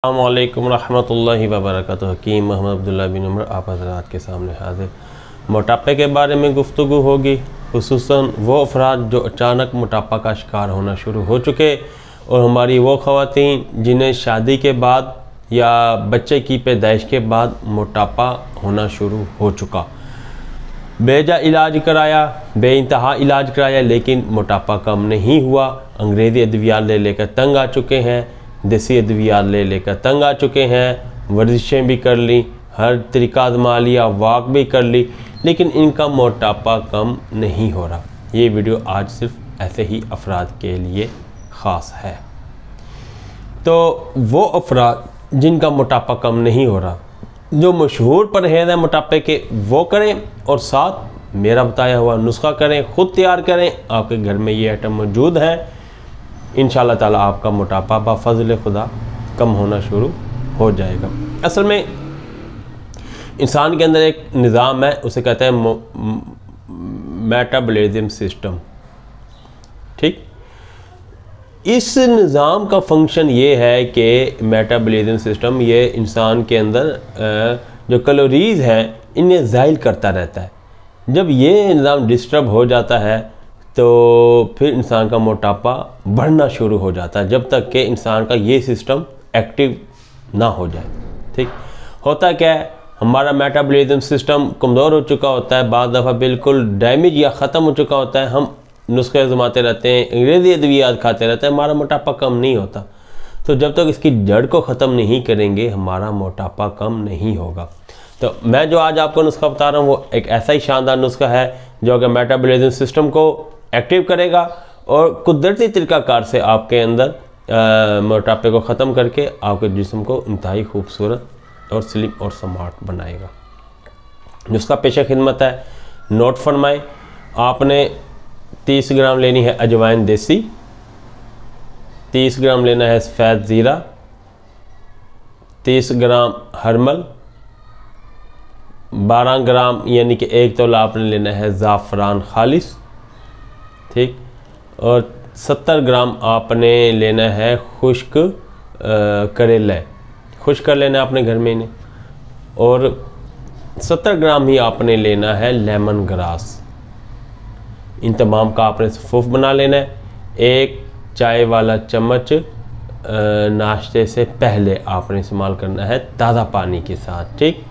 अस्सलामुअलैकुम रहमतुल्लाहि व बरकातुहू। हकीम मोहम्मद अब्दुल्ला बिन उमर आप हज़रात के सामने हाजिर। मोटापे के बारे में गुफ्तगू होगी, खुसूसन वो अफराद जो अचानक मोटापा का शिकार होना शुरू हो चुके और हमारी वो ख़वातीन जिन्हें शादी के बाद या बच्चे की पैदाइश के बाद मोटापा होना शुरू हो चुका। बेजा इलाज कराया, बेइंतहा इलाज कराया, लेकिन मोटापा कम नहीं हुआ। अंग्रेज़ी अद्वियात ले लेकर तंग आ चुके हैं, देसी अद्वियात ले लेकर तंग आ चुके हैं, वर्जिशें भी कर ली, हर तरीका आजमा लिया, वॉक भी कर ली, लेकिन इनका मोटापा कम नहीं हो रहा। ये वीडियो आज सिर्फ ऐसे ही अफराद के लिए ख़ास है। तो वो अफराद जिनका मोटापा कम नहीं हो रहा, जो मशहूर परहेज़ है मोटापे के, वो करें और साथ मेरा बताया हुआ नुस्खा करें, ख़ुद तैयार करें। आपके घर में ये आइटम मौजूद है, इंशाअल्लाह ताला आपका मोटापा बफ़ज़ल खुदा कम होना शुरू हो जाएगा। असल में इंसान के अंदर एक निज़ाम है, उसे कहते हैं मेटाबॉलिज्म सिस्टम। ठीक, इस निज़ाम का फंक्शन ये है कि मेटाबॉलिज्म सिस्टम ये इंसान के अंदर जो कैलोरीज़ हैं इन्हें ज़ाइल करता रहता है। जब ये निज़ाम डिस्टर्ब हो जाता है तो फिर इंसान का मोटापा बढ़ना शुरू हो जाता है, जब तक कि इंसान का ये सिस्टम एक्टिव ना हो जाए। ठीक, होता क्या है, हमारा मेटाबॉलिज्म सिस्टम कमज़ोर हो चुका होता है, बाद दफ़ा बिल्कुल डैमेज या ख़त्म हो चुका होता है। हम नुस्खे आज़माते रहते हैं, अंग्रेज़ी अद्वियात खाते रहते हैं, हमारा मोटापा कम नहीं होता। तो जब तक इसकी जड़ को ख़त्म नहीं करेंगे हमारा मोटापा कम नहीं होगा। तो मैं जो आज आपको नुस्खा बता रहा हूँ वो एक ऐसा ही शानदार नुस्खा है जो कि मेटाबॉलिज्म सिस्टम को एक्टिव करेगा और कुदरती तरीक़ाकार से आपके अंदर मोटापे को ख़त्म करके आपके जिस्म को इंतहाई खूबसूरत और स्लिम और स्मार्ट बनाएगा। जिसका पेशा खिदमत है, नोट फरमाएं। आपने 30 ग्राम लेनी है अजवाइन देसी, 30 ग्राम लेना है सफ़ेद ज़ीरा, 30 ग्राम हरमल, 12 ग्राम यानी कि 1 तोला आपने लेना है ज़ाफ़रान खालिस। ठीक, और 70 ग्राम आपने लेना है खुश्क करेला, खुश्क कर लेना है अपने घर में इन्हें, और 70 ग्राम ही आपने लेना है लेमन ग्रास। इन तमाम का आपने सफ़ूफ बना लेना है। 1 चाय वाला चम्मच नाश्ते से पहले आपने इस्तेमाल करना है ताज़ा पानी के साथ। ठीक,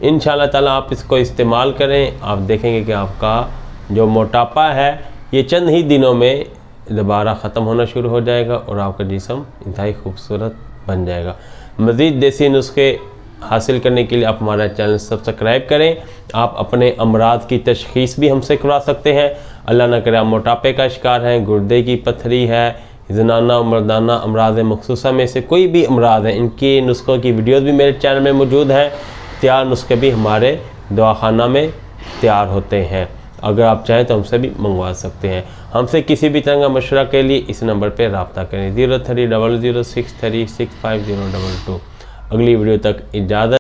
इंशाअल्लाह ताला आप इसको इस्तेमाल करें, आप देखेंगे कि आपका जो मोटापा है ये चंद ही दिनों में दोबारा ख़त्म होना शुरू हो जाएगा और आपका जिस्म इंतहाई खूबसूरत बन जाएगा। मज़ीद देसी नुस्खे हासिल करने के लिए आप हमारा चैनल सब्सक्राइब करें। आप अपने अमराज की तशख़ीस भी हमसे करवा सकते हैं। अल्लाह न करे आप मोटापे का शिकार हैं, गुर्दे की पथरी है, ज़नाना और मर्दाना अमराज मखसूसा में से कोई भी अमराज हैं, इनके नुस्खों की वीडियोज़ भी मेरे चैनल में मौजूद हैं। तैयार नुस्खे भी हमारे दवाखाना में तैयार होते हैं, अगर आप चाहें तो हमसे भी मंगवा सकते हैं। हमसे किसी भी तरह का मशवरा के लिए इस नंबर पर रब्ता करें 0300636502। अगली वीडियो तक इजाज़त।